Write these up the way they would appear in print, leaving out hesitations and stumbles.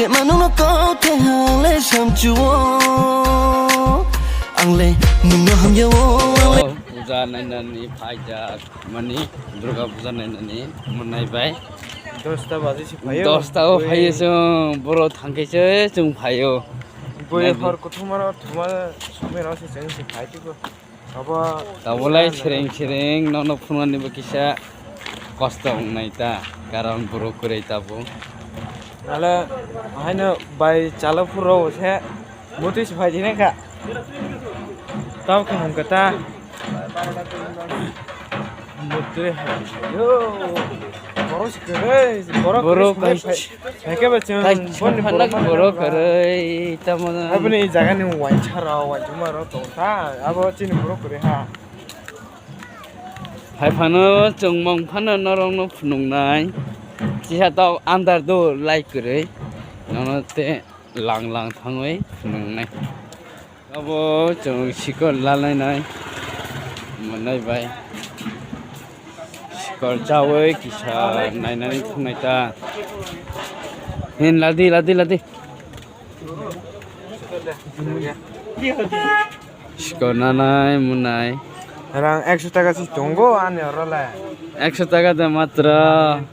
để mà nó có thể hàng lên sầm chúa ang le nung nó ham yo puja nainani phaijak mani durga puja nainani monaibai 10টা বাজেছি ভাইও 10টাও फायो जों बर' थांखैसो जों फायो बयफोर कुथुमार थुमा समेरावसो जोंसो फाइटिखौ अब दाबलाय सेरें सेरें नन फुननिबो किसा कष्ट हंनाय ता कारण बर' कुरै ताबो नाले हायनो बाय चालपुराव से मुतिस फाइदिनायखा तावखौ हमगता मुत्रे यो बर' फाइके बच्चों बर' कुरै तामन अपने जागानि वाइचाराव वाइजुमाराव दंता अब चिनि बर' कुरै हा फाइफानो जों मंफानो नरंनो फुनुंनाय जिहाताव आन्दार दो लाइक कुरै ननते लां लां थाङै फुनुंनाय अब जों सिखर लालायनाय मोननायबाय सिखर जावै किसा नायनानै फुंनाय ता हेन लादि लादि लादि सिखर नानाय मुनाय रां 100 টাকা सि दंगो आने रला 100 টাকা दा मात्र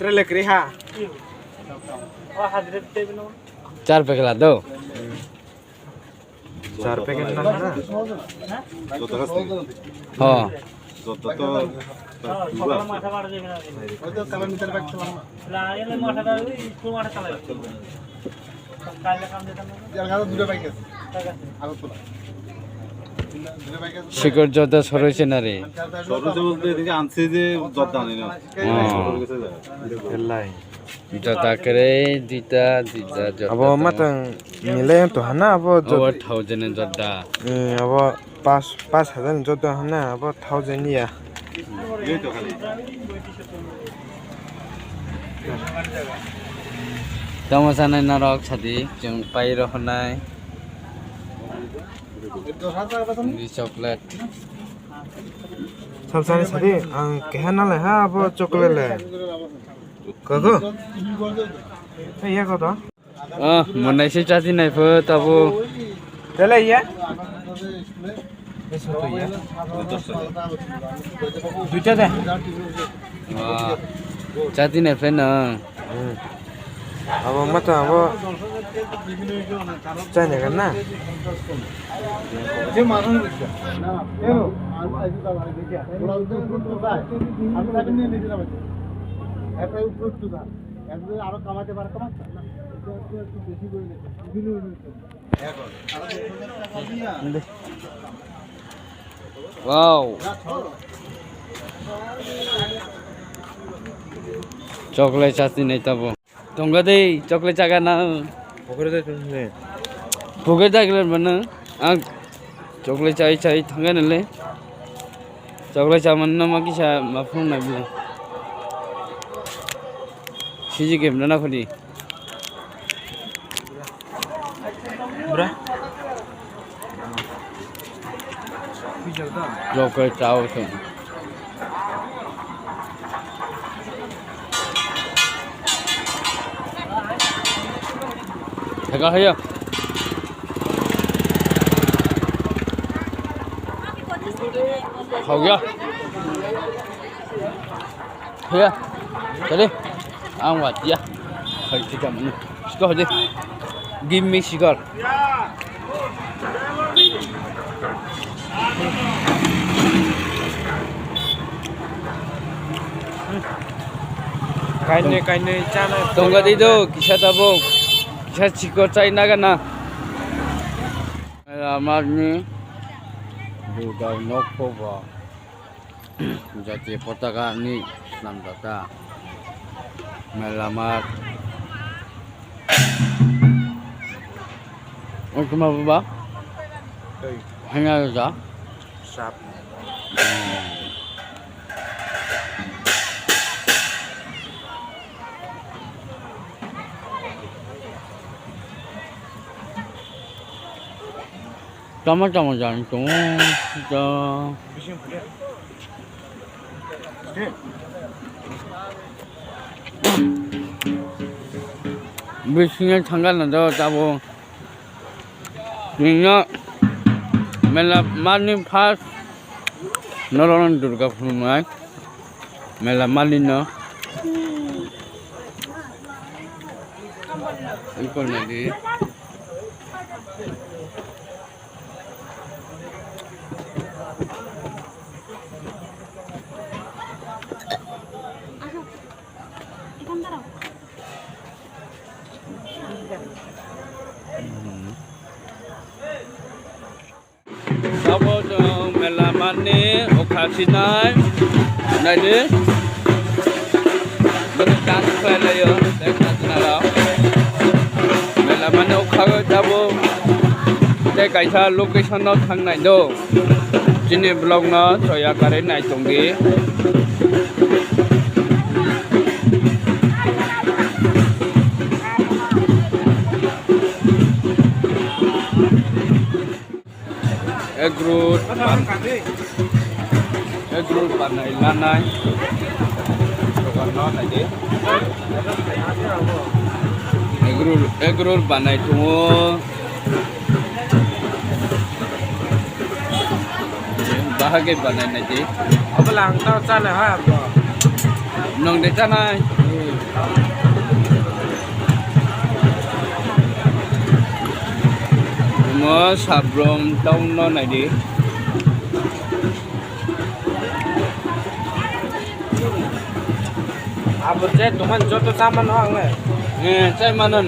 ट्रेले क्रिहा 4 पैकेट ला दो 4 पैकेट ना हां শিকর জর্দা সরইছে না রে সরইছে বলতে এদিকে আনছে যে জর্দা আনি না লাই জর্দা করে দুইটা দুইটা জর্দা अब मतन मिले तो हना अब जो 1000 জর্দা अब 5000 जो तो हना अब 1000 या এই তো খালি तमासानाय नारक सादि जों पाइर होनाय चॉकलेट सबसाने सारी कहना ले हा अब चॉकलेट ले कगो ये को तो मोननायसो जादिनायफो ताबो तेले ये eso to ये दुटा दे जादिनायफेन अब मत अब चाहिने करना যে মানুষ না এও আর দেখিয়া ওরা উপর তো যায় আমি তাকে নিয়ে নিতে যাব এটাই উপর তো যায় এত আরো কামাতে পারে কামাতে না একটু বেশি করে নিতে वाव चॉकलेट जादिनाय ताबो दंगा दै चॉकलेट जागा ना पकड़े दे तुमने भोगे जागले माने आं चॉकलेट चाय चाय थांगानले चॉकलेट जामन ना मा किसा मा फुंनाय बिला सिजि गेम ना खदि ब्रा चॉकलेट चाव थे हैगा हैया हो गया हैया चले आं वादिया है ठीक है मन इसको हो दे गिव मी सिगार काइने चाना दंगा दै दो किसा ताबो किसा सिगार चाय नागाना आमारनि दुगा नखबा जातीय पताकानि नामदाता मेलामार ओकमा बाबा हैंगा जा साप Tama-tama dyan ito. Ito. बिसिङै थांगारनांगौ जाबो नोंनो मेला मानि फार्स्ट नरन दुर्गा खुलुमनाय मेला मालिनो इखौ नायदि Sabo dong mela mani okasinai nadi berkat pada yo dekat nala mela mani okago sabo te kaisa location no thangnai do jini blog no soya kare nai tonggi Egrut panai lanai bukan non aja egrut panai tunggu bahagia panai nanti apa lang tao sana ha nong de tanai Mo sabrom tong no này đi. apa je tuman joto saman hoang le Chơi mà nó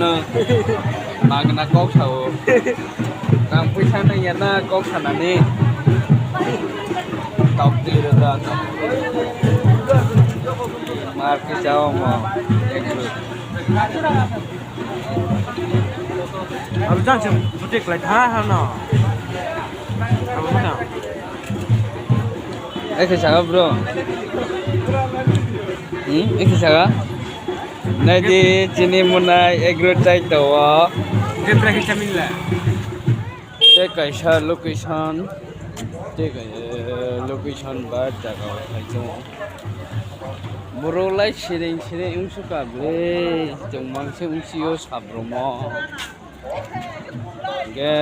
mà cái nó có sầu. Càng quý sang này nhận na có sản này đi. Tóc đi được ra. Mà cái cháu mà apa jang sim butik lai tha ha no apa mana cái sao bro? Cái sao? Này đi chini munai egro chai tàu. dia pergi camin lah Cái cái sao location? Cái location bát jaga hay tu. Bro lai sering umsuka ble, jomang se umsio sabromo. Ke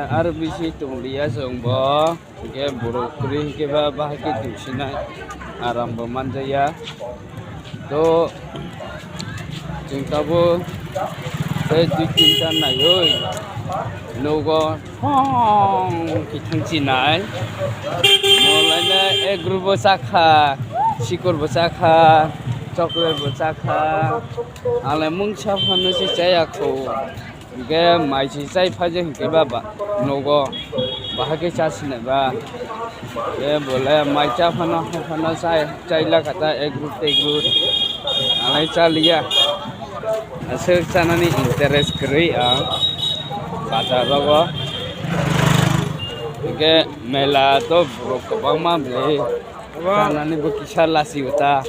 RBC tunglia jongbo, ke bro kuri ke ba bahaki dusina aram bermanjaya. To jengkabo saya dikinta nayoi, nogo kitang cinai. Mulanya egru bosaka, sikur bosaka, coklat bosaka, ale mungsa panu si saya ko. Ke mai si saya pajang ke baba, nogo bahagi casi neba. Ke boleh mai ca panu saya lah kata egru, ale calia. Asal sana ni interest keri kata rogo. Ke mela to berkembang mambli. Karena ni berkisar lasi uta.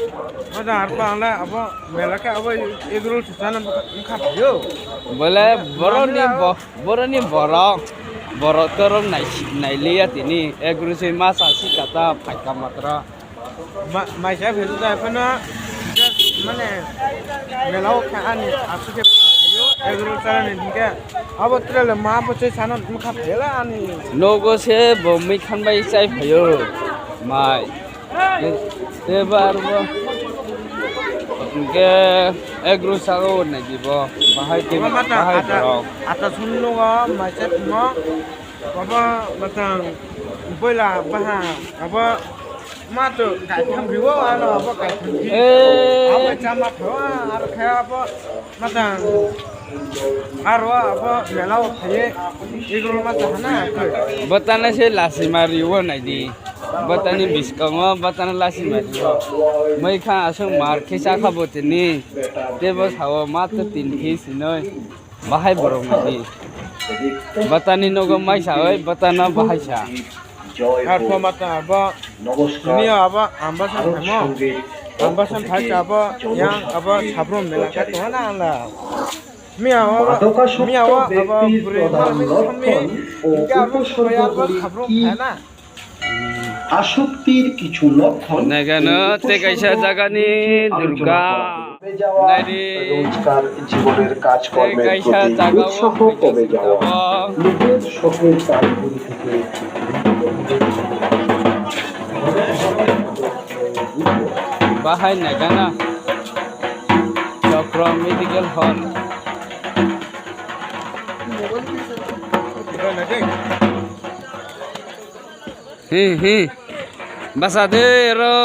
ada apa lah apa melaka apa egrul sana bukan yo Boleh boroni borok terong naik lihat ini. Egrusi masa sih kata pakai matra. mai saya betul dah apa na mana melau kan aku ke ayo egrul sana ni dia apa terlalu apa cai sana bukan bela ani Nogo se bomi kan bayi saya payo. Mai. Tebar bo. Ke egru sago naji bo. Bahai ke apa mata bahai ada borok. atas sunu ga macet mo apa batang bola baha apa mata kat kambiwa ano apa kat apa camat hawa ar kaya apa matang arwa apa melau khaye egrul mata hana Batana se lasi mariwo naji. Batani biskama batana lasi mariwo. Mai kha asung mar khisa khabot ni. Tebo sawo mata 3 khis noi. Bahai borok naji. Batani nogo mai sawai batana bahai sa. আর ফমাতা আবা নিয়া আবা আমবাসান থামো আমবাসান থাক আবা young আবা সাব্রম মেলাকা তোনা আলা মিয়াওয়া আবা পুরে মালমি সামনে ইকা আবা সয়াবা সাব্রম খানা আসক্তির কিছু লক্ষণ Nagano te kaisa jagani durga নাইরে রোজকার জীবনের কাজকর্মের কাইসা প্রতি জাগাও উৎসাহ কমে যাওয়া নিজের শখের কাজগুলি থেকে বাহাই নাগানা চক্র medical hall basadero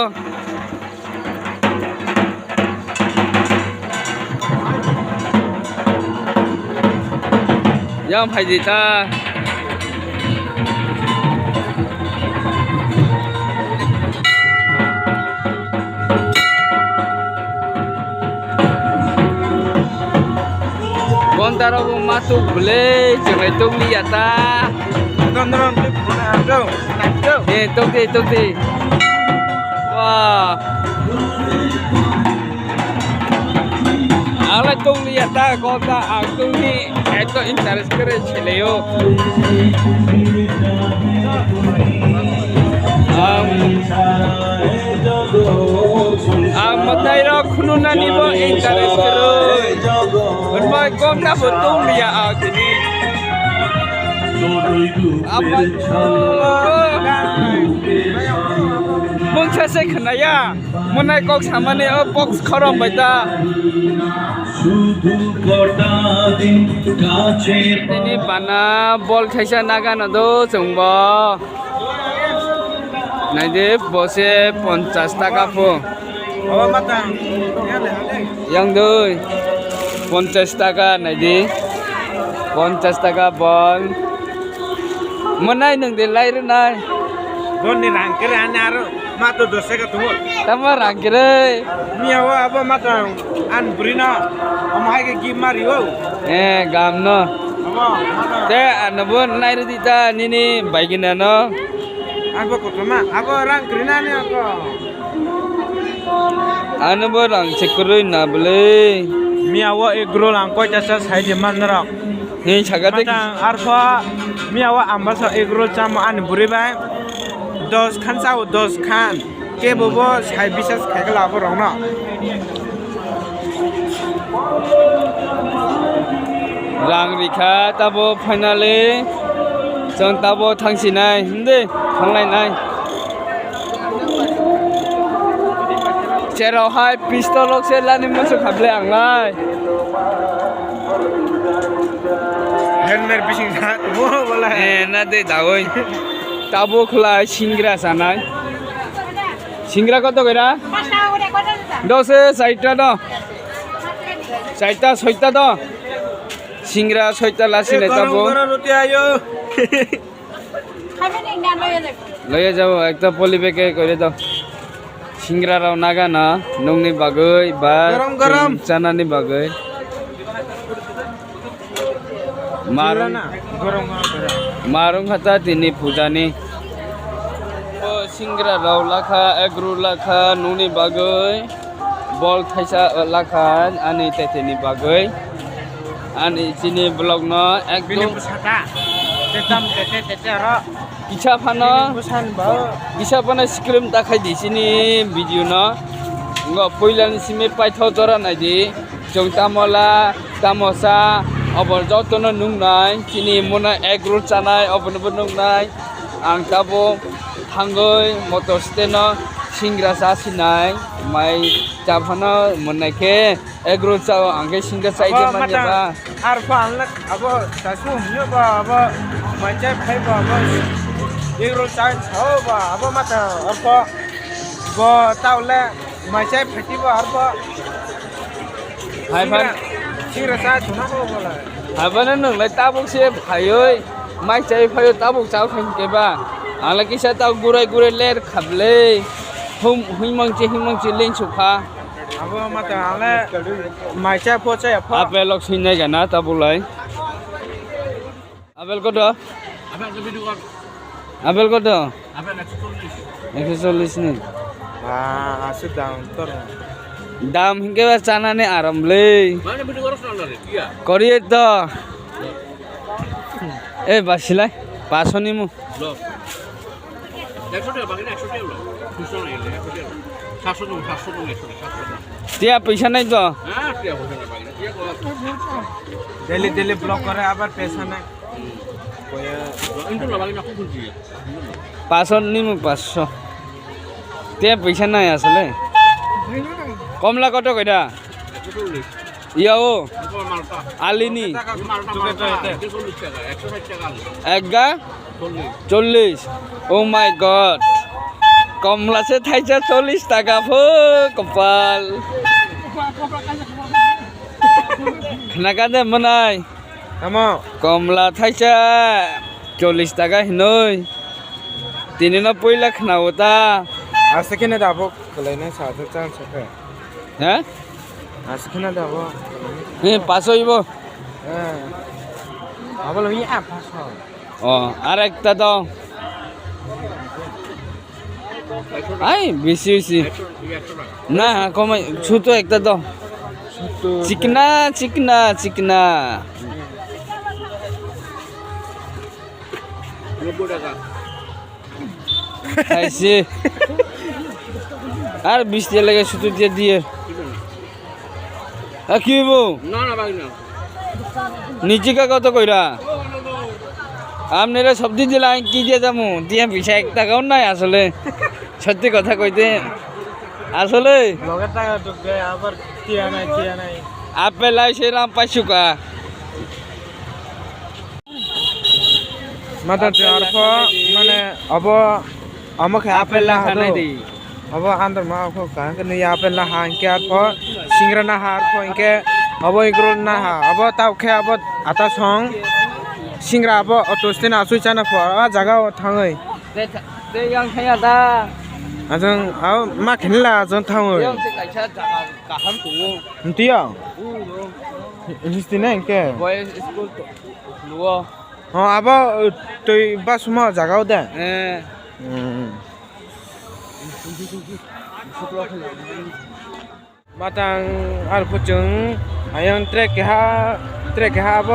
yang phải gì ta con ta đâu mà tu bule chừng này tu đi à ta con đâu đâu nè tu đi wow ala tu đi à ta con ta à tu đi esto interés करे chileo matay ra kuno na nibo interest karo bermay kom na betul dia agni apa mung chase khnaya monai kok samane box kharam baita ini pana bol khaisa naga na do chungbo naide bose 50 টাকা po yang doi 50 টাকা naide 50 টাকা bol monai nang de lai re nai bon ni rang kere anaro mato dose ka tumo tama rang kere miawa aba mato an brina amai ke gi mario gam no aba te anabon nai re dita nini baigina no aba kotoma aba rang krina ni ako anabon rang chekurui na bole miawa egro lang ko jasa sai de manra he chagate mata arfa miawa ambasa egro cham an buribai 10 khan sao 10 khan ke bobo sai bisas khaigla bo rong na rang rikha tabo finally chong tabo thangsi nai hinde thanglai nai cherau hai pistol lok se lani musu khable anglai helmer bising ha tumo bola na de dawoi tabo khla singra sanai singra koto kira 10 60 do 60 do singra 60 lasi ne tabo roti ayo লয়ে যাও একটা পলি প্যাকে করে দাও সিংরারাও নাগা না নংনি বাগৈ বা গরম গরম চানানি বাগৈ মারুং গরম মারুং হাতা তিনি পূজানি ও সিংরারাও লাখা এগ্রু লাখা নংনি বাগৈ বল থাইসা লাখা আনি তেতেনি বাগৈ আনি চিনি ব্লগ ন একদম pusaka tetam tete ro ইচ্ছা ফানো pusan bau ইচ্ছা ফানো স্ক্রিম দেখাই দিছিনি ভিডিও ন পইলানি সিমে পাইথাও জরা নাই দি জং তামলা তামসা অবর যতন নুংনাই চিনি মনা এগ রোল চানাই অবনব নুংনাই আং তাবো থাঙ্গৈ মটর স্টেন সিংগ্রা চাসিনাই মাই চাফানো মনাইকে এগ রোল চাও আংকে সিংগ্রা চাইতে মানিবা arfa anak abo tasu myo ba abo manjai phai ba abo egro chai chao ba abo mata arfa bo taule manjai phati ba arfa হাই ফান sira sa chuna ko bola হাবানা নংলাই তাবুক সে ভাইই মাই চাই ভাইও তাবুক চাও খান কেবা আলা কিসা তাও গুরাই গুরাই লের খাবলে হুইমংচি লেন সুখা abo mata ale manjai pochai apha apple লক সিনাই গানা তাবুলাই আপেল কত আপেল কত 140 নি asu down tor দাম হিংকে চানানে আরামলে করিয়ে তো এ বাসিলাই 500 নিমু 100 টাকা বাকি 100 টাকা 200 টাকা 700 টাকা 700 টাকা টিয়া পয়সা নাই তো ডেলি ডেলি ব্লগ করে আবার পেশা নাই 500 নিমু 500 টিয়া পয়সা নাই আসলে কমলা কত কইটা ইয়াও আলিনি একগা 40 ও মাই গড কমলা সে থাইছা 40 টাকা ফো কপাল খানাকা দে মনাই আমো কমলা থাইছা 40 টাকা হিনই 390 লাখ না ওটা আজকে না দাবো কলাইনা সাথে চান্স আছে হ্যাঁ আজকে না দাবো হে 500 হইব হ্যাঁ আবার লই আ 500 ও আর একটা দাও আই বেশি হইছে না কমাই ছোট একটা দাও চিকনা চিকনা চিকনা 90 টাকা খাইছে আর 20 টাকা লাগে শুধু দিয়ে কি হইব না ভাই না নিচে কত কইরা আপনারা সবজি দিলাম কি দিয়ে যাবো দিয়ে পয়সা 1 টাকাও নাই আসলে সত্যি কথা কইতে আসলে লগের টাকা ঢুকে আবার টিয়া নাই আপেল আইছিলাম 500 টাকা মাতা চারফ মানে अब আমাকে আপেল না হাতো अब आंदर मा को कान के नहीं आपेल ना हां के आप सिंगरा ना हार को इनके अब इग्रो ना हा अब ताव खे अब आता सं सिंगरा अब अतोस्तेन आसु चाना फ जगह थाङै ते yang saya da आजों आ मा खेनला जों थाङै yang se kaisa jaga kaham tu नतिया हिस्तिना इनके boy school tu luo अब तै बस मा जगह दे matang ar pucung ayang trek ha अब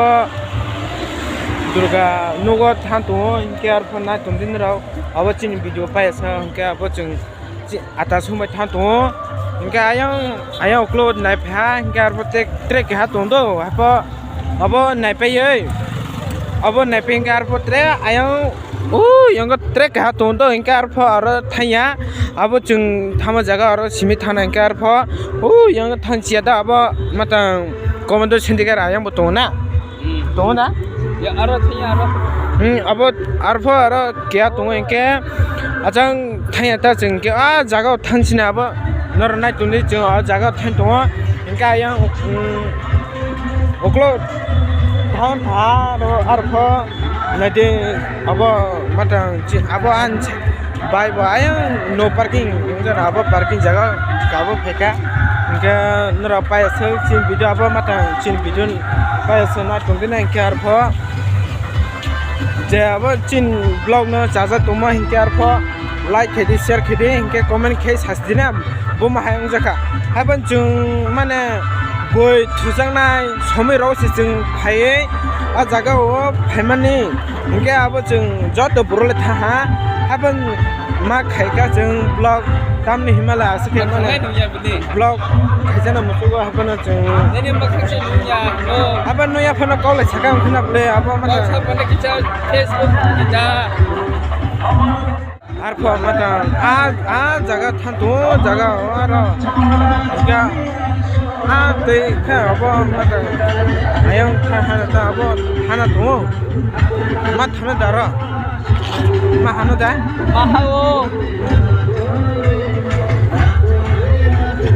Durga nugo thantu inke ar phona tumdin rao अब चिन भिडियो पाएछ इनके अब जों आता सुमै thantu इनके ayang upload नाइ फा इनके ar trek ha tungdo अब नाइ पायै अब नाइ पेंके ar tre ayang yang trek ha tungdo इनके ar thaya अब जों थामा जगह और सिमि थाना इनके ar yang thansia da अब mata komando syndicate ayang botona tona ya aro thaya aro अब आरफो आरो क्या तुम इनके अजंग थाया ता जों के जगह थांसिना अब नर नाइ तुनि जों जगह थां दङ इनके आयं ओक्लो थां था आरफो नदि अब मता अब आन बाय बाय नो पार्किंग जरा अब पार्किंग जगह गाबो फेका इनके नर पायस चिन भिडियो अब मता चिन भिडियो पायस ना तुंदिना इनके आरफो जे अब चिन ब्लॉग न जाजा तुमा हिंके आरफो लाइक खेदि शेयर खेदि हिंके कमेंट खे सासदिना बुमा हायं जाखा हाबन जों माने गय थुजांनाय समय रावसि जों फायै आ जागाव फायमानि हिंके अब जों जत बरले थाहा हाबन मा खायगा जों ब्लॉग दामनि हिमालय आसके माने ब्लॉग खायजाना मुसुगो हाबन जों ini makasih dunia no हाबन नया फन कॉल छका खना बले अब माने pada kita Facebook kita आरफो माता आ जगह थांतो जगह आर क्या दे खा अब माता आयं थाना ता अब थाना दो मा थाना दार मा हानो दा mahal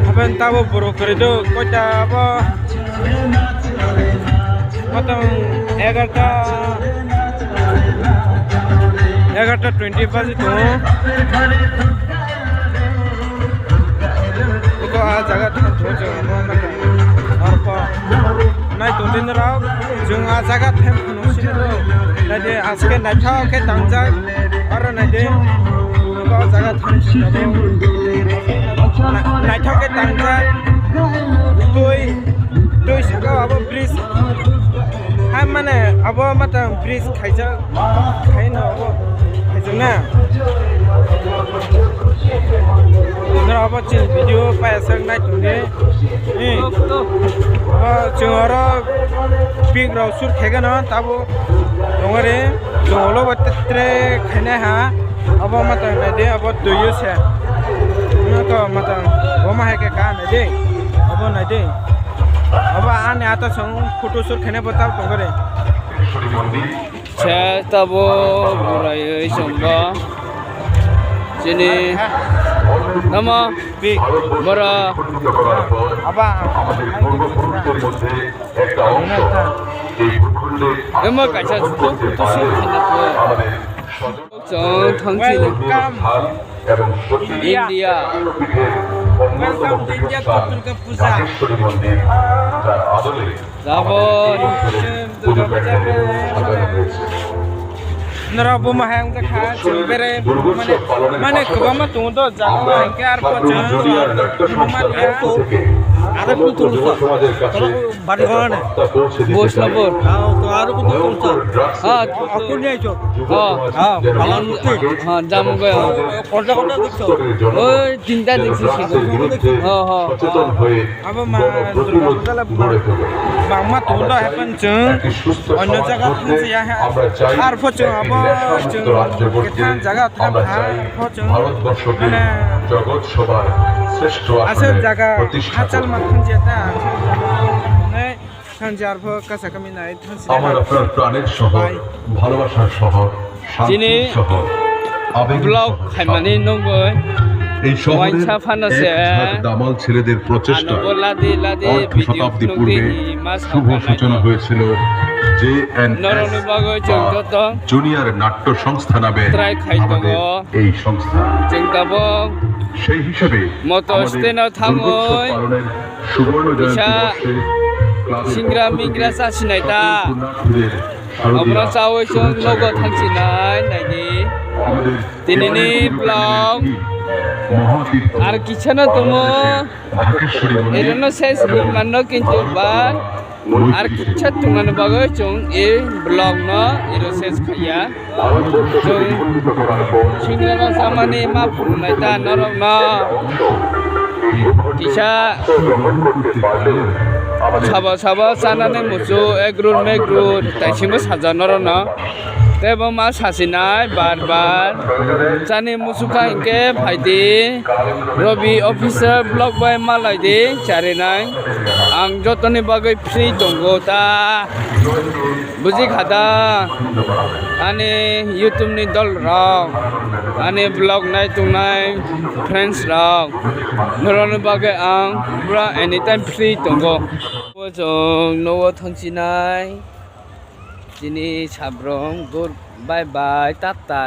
हाबन ताबो बरो करे दो कोटा अब माता 11:20 बजे तो इको आ जगह थांतो जों माता आरफो नाइ तुंदिन राव जों आ जगह थां फनोसिन दो नादे आजके नाइथा के तांजा आरो नादे इको जगह थांसिन दो नाइथा के तांजा दुई सगा अब ब्रिज हा माने अब माता ब्रिज खाइजा खाइन अब खाइजोंना Nara apa cil video pasang naik tu ni. Cengara pig rausur kega na tabu. Dongare jolo batre khane ha. Apa mata nade apa tuyu se. Naka mata goma hai ke ka nade. Apa nade. Apa ane ata sang photo shoot khane batab dongare. Che tabo burai somba. Sini nama Pig bara apa. emma kaisa juto to shi khana ko jong thangchi Welcome India Welcome to India to Durga Puja. Zabon Durga Puja Nara bu mahang ta kha chubere mane kbama tu do jaga ke ar ko jang ada putul sa bari gone Bosnapur to aru putul sa ha aku nei jo ha palan puti ha jam gaya korda korda dikso oi tinta dikhi ha ha aba ma Durga Puja la mama tu do happen jang onno jaga thang ya ha ar pho jang aba কেথান জায়গা থাম ভারতবর্ষকে জগৎ সভার শ্রেষ্ঠ আসল জায়গা প্রতিষ্ঠা হাচাল মাথান যেটা আসল জায়গা থানজার ভো কাছা কামি নাই আমার আপনার প্রাণের শহর ভালোবাসার শহর যিনি শান্তির শহর আবেগের ব্লগ শহর। খাইমানি নঙ্গই এই শহরের ওয়াইনসা ফানাসে এক দামাল ছেলেদের প্রচেষ্টা আনো লাদি লাদি অর্ধ ভিডিও শতাব্দী নঙ্গি পূর্বে মাস শুভ সূচনা হয়েছিল নরনি বাগৈ जों যত জুনিয়র নাট্য সংস্থা নামে ট্রাই খাইতো আমাদের এই সংস্থা जों दाबो সেই হিসেবে মতো আমাদের স্টেনাও থামই দুর্গোৎসব পালনের সুবর্ণ জয়ন্তী বিশা বর্ষে ক্লাবের সিংগ্রা পক্ষ থেকে মিগ্রা সাসিনাই তা পুণ্যার্থীদের আমরা শারদীয়া চাওই जों শুভেচ্ছা লোগো জ্ঞাপন করছি। থাংছিনাই নাইদি আমাদের দিনैनि এবারের ব্লগ মহাতীর্থ আর কিছু না তুমি ঢাকেশ্বরী মন্দির এরনো শেষ মান্য কিন্তু বার আর কিছু তোমার বাগৈ जों এই ব্লগ ন এরো শেষ খাইয়া जों সিংগ্রা সামানি মা ফুরনাই তা নরক ন কিসা সাবা সাবা জানাनै মুসু এগ্রুর মেগ্রুর তাইसिमबो साजानर न तेबो मा सासिनाय बार बार जानि मुसुखा इनके फायदि रबि अफिसार ब्लग बाय मालायदि जारिनाय आं जतनि बागै फ्रि दंगो ता बुजि खादा आनि यूट्यूब नि दल रक आनि ब्लग नाय तुंनाय फ्रेंड्स रक नरनि बागै आं पुरा एनी टाइम फ्रि दंगो जों न'आव थांसिनाय दिनै साब्रं गुड बाय बाय टाटा